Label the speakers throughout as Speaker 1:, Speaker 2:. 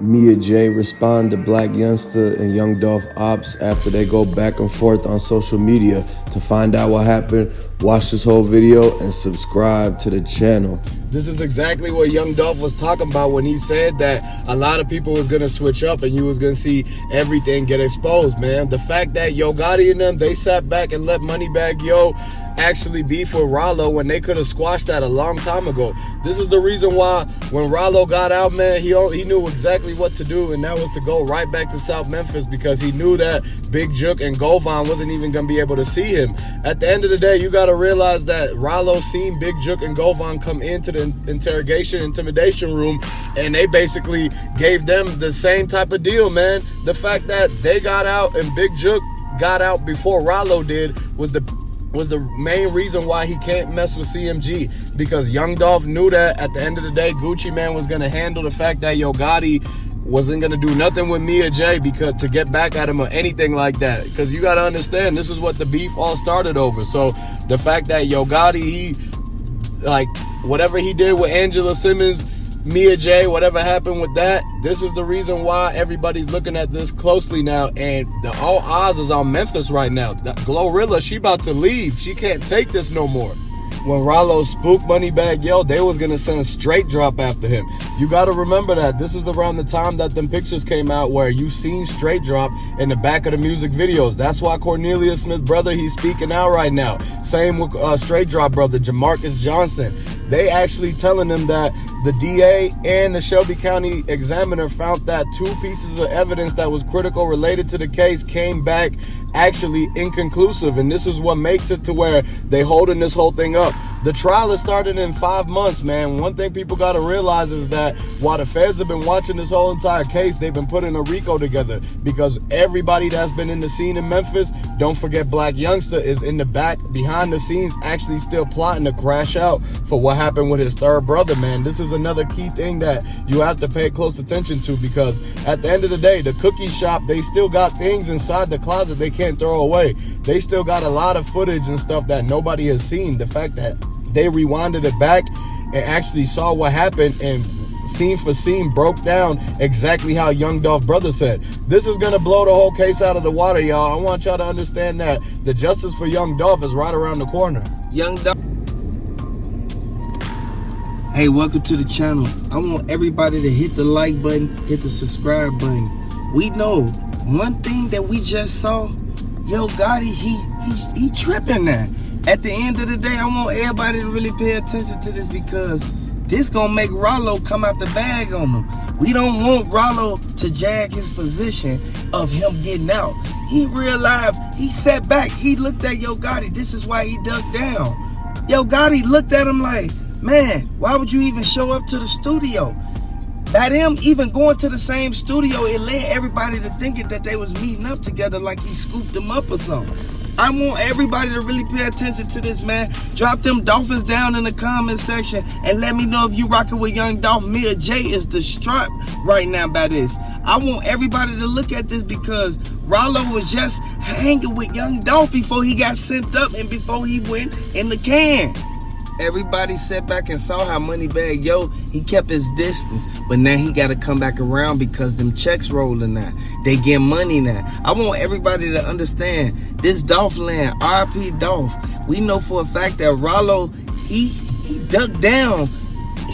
Speaker 1: Mia Jaye respond to Blac Youngsta and Young Dolph ops after they go back and forth on social media. To find out what happened, watch this whole video and subscribe to the channel.
Speaker 2: This is exactly what Young Dolph was talking about when he said that a lot of people was going to switch up and you was going to see everything get exposed, man. The fact that Yo Gotti and them, they sat back and let Moneybagg Yo actually beef with Rollo when they could have squashed that a long time ago. This is the reason why when Rollo got out, man, he knew exactly what to do, and that was to go right back to South Memphis because he knew that Big Jook and Govan wasn't even going to be able to see him. At the end of the day, you got to realize that Rollo seen Big Jook and Govan come into the intimidation room, and they basically gave them the same type of deal, man. The fact that they got out and Big Jook got out before Rollo did was the main reason why he can't mess with CMG, because Young Dolph knew that at the end of the day, Gucci Man was going to handle the fact that Yo Gotti wasn't going to do nothing with Mia Jaye because to get back at him or anything like that. Because you got to understand, this is what the beef all started over. So the fact that Yo Gotti, he, like, whatever he did with Angela Simmons, Mia Jaye, whatever happened with that, this is the reason why everybody's looking at this closely now, and all eyes is on Memphis right now. Glorilla, she about to leave. She can't take this no more. When Rollo spooked Moneybagg Yo, they was going to send Straight Drop after him. You got to remember that. This was around the time that them pictures came out where you seen Straight Drop in the back of the music videos. That's why Cornelius Smith brother, he's speaking out right now. Same with Straight Drop brother, Jamarcus Johnson. They actually telling them that the DA and the Shelby County Examiner found that 2 pieces of evidence that was critical related to the case came back actually inconclusive, and this is what makes it to where they holding this whole thing up. The trial is starting in 5 months, man. One thing people got to realize is that while the feds have been watching this whole entire case, they've been putting a RICO together because everybody that's been in the scene in Memphis, don't forget Blac Youngsta is in the back behind the scenes actually still plotting to crash out for what happened with his third brother, man. This is another key thing that you have to pay close attention to, because at the end of the day, the cookie shop, they still got things inside the closet they can't throw away. They still got a lot of footage and stuff that nobody has seen. The fact that they rewinded it back and actually saw what happened and scene for scene broke down exactly how Young Dolph brother said. This is going to blow the whole case out of the water, y'all. I want y'all to understand that the justice for Young Dolph is right around the corner.
Speaker 3: Young Dolph. Hey, welcome to the channel. I want everybody to hit the like button, hit the subscribe button. We know one thing that we just saw, Yo Gotti, he tripping now. At the end of the day, I want everybody to really pay attention to this, because this gonna make Rollo come out the bag on him. We don't want Rollo to jag his position of him getting out. He realized, he sat back, he looked at Yo Gotti. This is why he ducked down. Yo Gotti looked at him like, man, why would you even show up to the studio? By them even going to the same studio, it led everybody to thinking that they was meeting up together, like he scooped them up or something. I want everybody to really pay attention to this, man. Drop them dolphins down in the comment section and let me know if you rocking with Young Dolph. Mia Jaye is distraught right now by this. I want everybody to look at this, because Rollo was just hanging with Young Dolph before he got sent up and before he went in the can. Everybody sat back and saw how Moneybagg Yo, he kept his distance. But now he got to come back around because them checks rolling now. They get money now. I want everybody to understand this Dolph land, RP Dolph. We know for a fact that Rollo, he ducked down.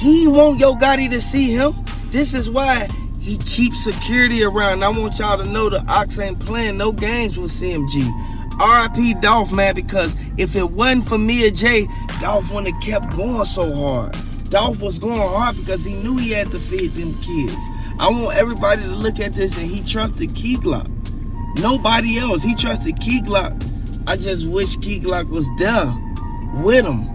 Speaker 3: He didn't want Yo Gotti to see him. This is why he keeps security around. I want y'all to know the Ox ain't playing no games with CMG. RIP Dolph, man, because if it wasn't for Mia Jaye, Dolph wouldn't have kept going so hard. Dolph was going hard because he knew he had to feed them kids. I want everybody to look at this, and he trusted Key Glock. Nobody else. He trusted Key Glock. I just wish Key Glock was there with him.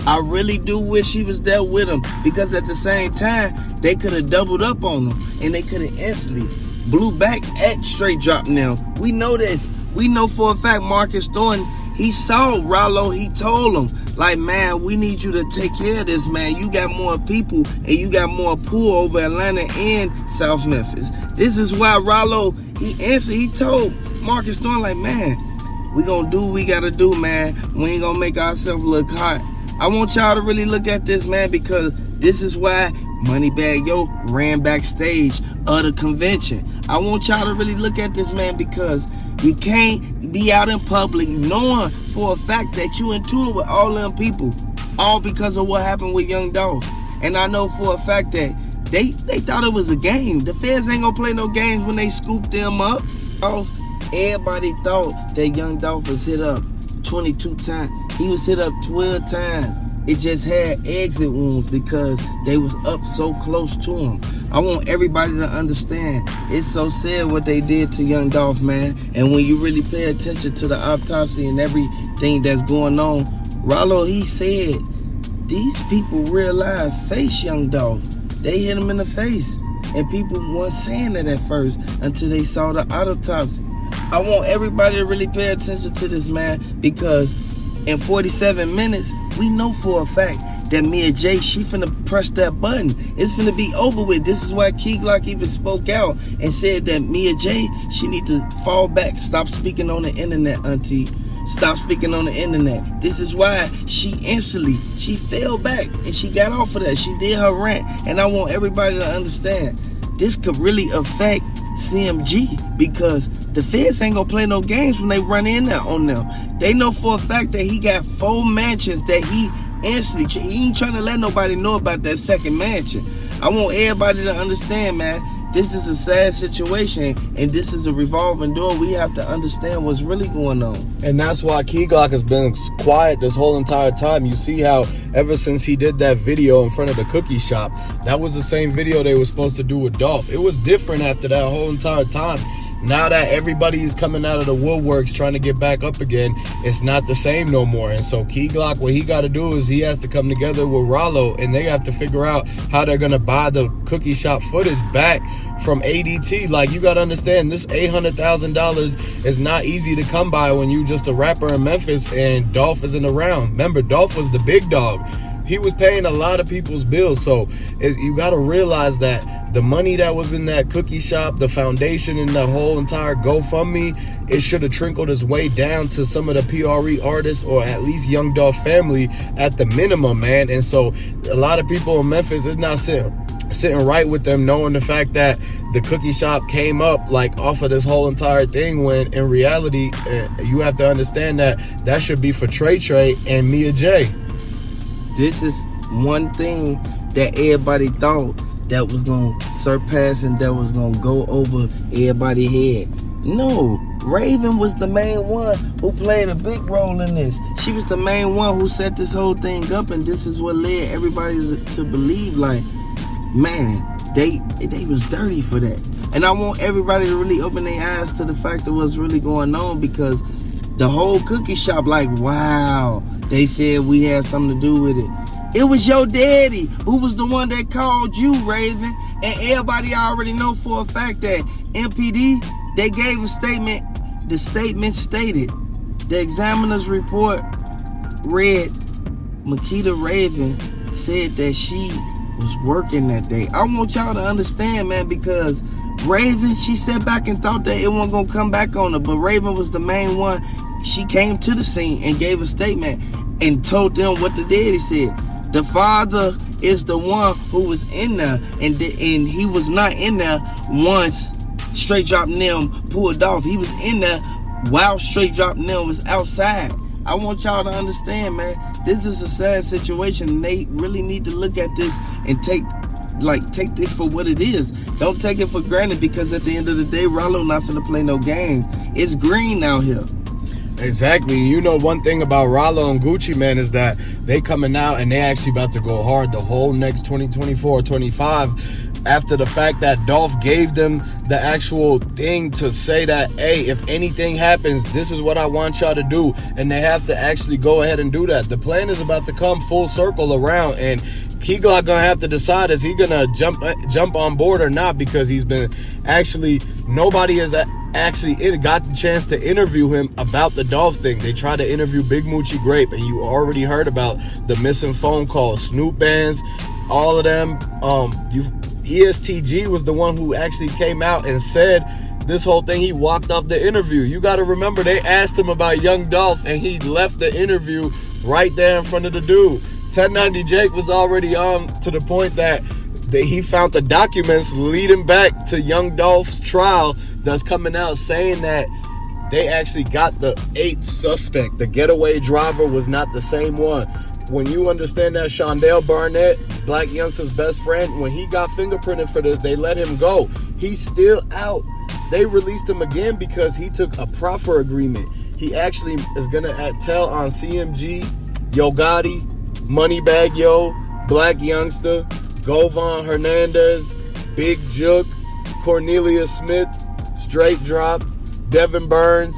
Speaker 3: I really do wish he was there with him, because at the same time, they could have doubled up on him, and they could have instantly blew back at Straight Drop now. We know this. We know for a fact Marcus Thornton, he saw Rollo, he told him, like, man, we need you to take care of this, man. You got more people and you got more pull over Atlanta and South Memphis. This is why Rollo, he answered, he told Marcus Thornton, like, man, we gonna do what we gotta do, man. We ain't gonna make ourselves look hot. I want y'all to really look at this, man, because this is why Moneybagg Yo ran backstage of the convention. I want y'all to really look at this, man, because you can't be out in public knowing for a fact that you into it with all them people, all because of what happened with Young Dolph. And I know for a fact that they thought it was a game. The feds ain't gonna play no games when they scooped them up. Everybody thought that Young Dolph was hit up 22 times. He was hit up 12 times. It just had exit wounds because they was up so close to him. I want everybody to understand, it's so sad what they did to Young Dolph, man. And when you really pay attention to the autopsy and everything that's going on, Rollo, he said, these people real life face Young Dolph. They hit him in the face. And people weren't saying that at first until they saw the autopsy. I want everybody to really pay attention to this, man, because in 47 minutes, we know for a fact that Mia Jaye, she finna press that button. It's finna be over with. This is why Key Glock even spoke out and said that Mia Jaye, she need to fall back. Stop speaking on the internet, auntie. Stop speaking on the internet. This is why she fell back and she got off of that. She did her rant. And I want everybody to understand, this could really affect CMG because the feds ain't gonna play no games when they run in there on them. They know for a fact that he got 4 mansions that he ain't trying to let nobody know about that second mansion. I want everybody to understand, man, this is a sad situation and this is a revolving door. We have to understand what's really going on.
Speaker 2: And that's why Key Glock has been quiet this whole entire time. You see how ever since he did that video in front of the cookie shop, that was the same video they were supposed to do with Dolph. It was different after that whole entire time. Now that everybody's coming out of the woodworks trying to get back up again, it's not the same no more. And so Key Glock, what he got to do is he has to come together with Rollo, and they have to figure out how they're going to buy the cookie shop footage back from ADT. Like, you got to understand, this $800,000 is not easy to come by when you just a rapper in Memphis and Dolph isn't around. Remember, Dolph was the big dog. He was paying a lot of people's bills. So you got to realize that the money that was in that cookie shop, the foundation, and the whole entire GoFundMe, it should have trickled its way down to some of the PRE artists or at least Young Dolph family at the minimum, man. And so a lot of people in Memphis is not sitting right with them, knowing the fact that the cookie shop came up like off of this whole entire thing, when in reality, you have to understand that should be for Trey and Mia Jaye.
Speaker 3: This is one thing that everybody thought that was going to surpass and that was going to go over everybody's head. No, Raven was the main one who played a big role in this. She was the main one who set this whole thing up, and this is what led everybody to believe, like, man, they was dirty for that. And I want everybody to really open their eyes to the fact of what's really going on, because the whole cookie shop, like, wow, they said we had something to do with it. It was your daddy who was the one that called you, Raven. And everybody already know for a fact that MPD, they gave a statement. The statement stated, the examiner's report read, Makita Raven said that she was working that day. I want y'all to understand, man, because Raven, she sat back and thought that it wasn't going to come back on her. But Raven was the main one. She came to the scene and gave a statement and told them what the daddy said. The father is the one who was in there, and he was not in there once Straight Drop Nim pulled off. He was in there while Straight Drop Nim was outside. I want y'all to understand, man, this is a sad situation, and they really need to look at this and take this for what it is. Don't take it for granted, because at the end of the day, Rollo not finna play no games. It's green out here.
Speaker 2: Exactly. You know, one thing about Rollo and Gucci, man, is that they coming out and they actually about to go hard the whole next 2024, 25, after the fact that Dolph gave them the actual thing to say that, hey, if anything happens, this is what I want y'all to do. And they have to actually go ahead and do that. The plan is about to come full circle around, and Key Glock gonna have to decide, is he gonna jump on board or not, because he's been actually, nobody has actually got the chance to interview him about the Dolph thing. They tried to interview Big Moochie Grape, and you already heard about the missing phone calls, Snoop Bands, all of them. ESTG was the one who actually came out and said this whole thing. He walked off the interview. You got to remember, they asked him about Young Dolph, and he left the interview right there in front of the dude. 1090 Jake was already on to the point that he found the documents leading back to Young Dolph's trial that's coming out, saying that they actually got the 8th suspect. The getaway driver was not the same one. When you understand that Shondell Barnett, Blac Youngsta's best friend, when he got fingerprinted for this, they let him go. He's still out. They released him again because he took a proffer agreement. He actually is going to tell on CMG, Yogotti, Moneybag Yo, Blac Youngsta, Govon Hernandez, Big Jook, Cornelia Smith, Straight Drop, Devin Burns,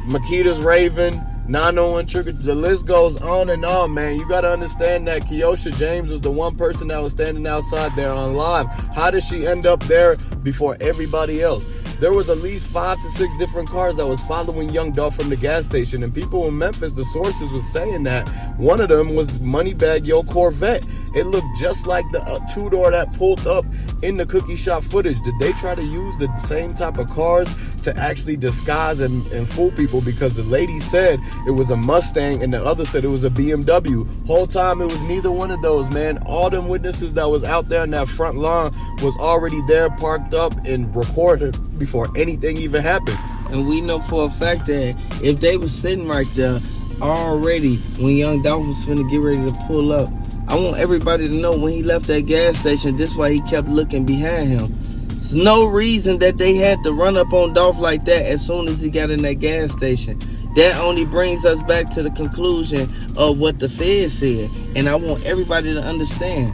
Speaker 2: Makita's Raven, 901 Trigger. The list goes on and on, man. You got to understand that Keosha James was the one person that was standing outside there on live. How did she end up there before everybody else? There was at least 5 to 6 different cars that was following Young Dolph from the gas station. And people in Memphis, the sources was saying that one of them was Moneybag Yo Corvette. It looked just like the two-door that pulled up in the cookie shop footage. Did they try to use the same type of cars to actually disguise and fool people? Because the lady said it was a Mustang and the other said it was a BMW. Whole time it was neither one of those, man. All them witnesses that was out there in that front lawn was already there, parked up and recorded before anything even happened.
Speaker 3: And we know for a fact that if they was sitting right there already when Young Dolph was finna get ready to pull up, I want everybody to know when he left that gas station, this is why he kept looking behind him. There's no reason that they had to run up on Dolph like that as soon as he got in that gas station. That only brings us back to the conclusion of what the Fed said. And I want everybody to understand.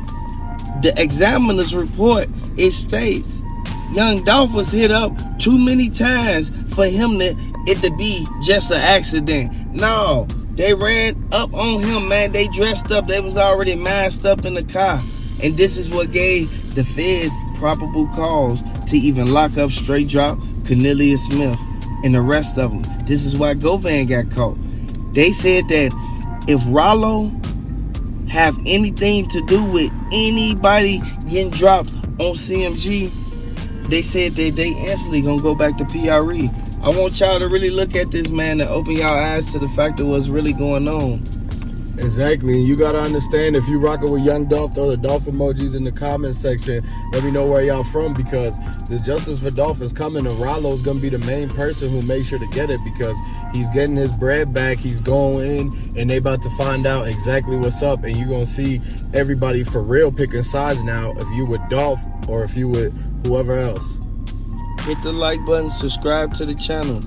Speaker 3: The examiner's report, it states Young Dolph was hit up too many times for it to be just an accident. No, they ran up on him, man. They dressed up. They was already masked up in the car. And this is what gave the feds probable cause to even lock up Straight Drop, Cornelia Smith, and the rest of them. This is why Govan got caught. They said that if Rollo have anything to do with anybody getting dropped on CMG, they said that they instantly gonna go back to PRE. I want y'all to really look at this, man, and open y'all eyes to the fact of what's really going on.
Speaker 2: Exactly, and you gotta understand, if you rocking with Young Dolph, throw the Dolph emojis in the comment section. Let me know where y'all from, because the justice for Dolph is coming, and Rollo's gonna be the main person who makes sure to get it, because he's getting his bread back. He's going in, and they about to find out exactly what's up, and you gonna see everybody for real picking sides now, if you with Dolph or if you with whoever else.
Speaker 3: Hit the like button, subscribe to the channel.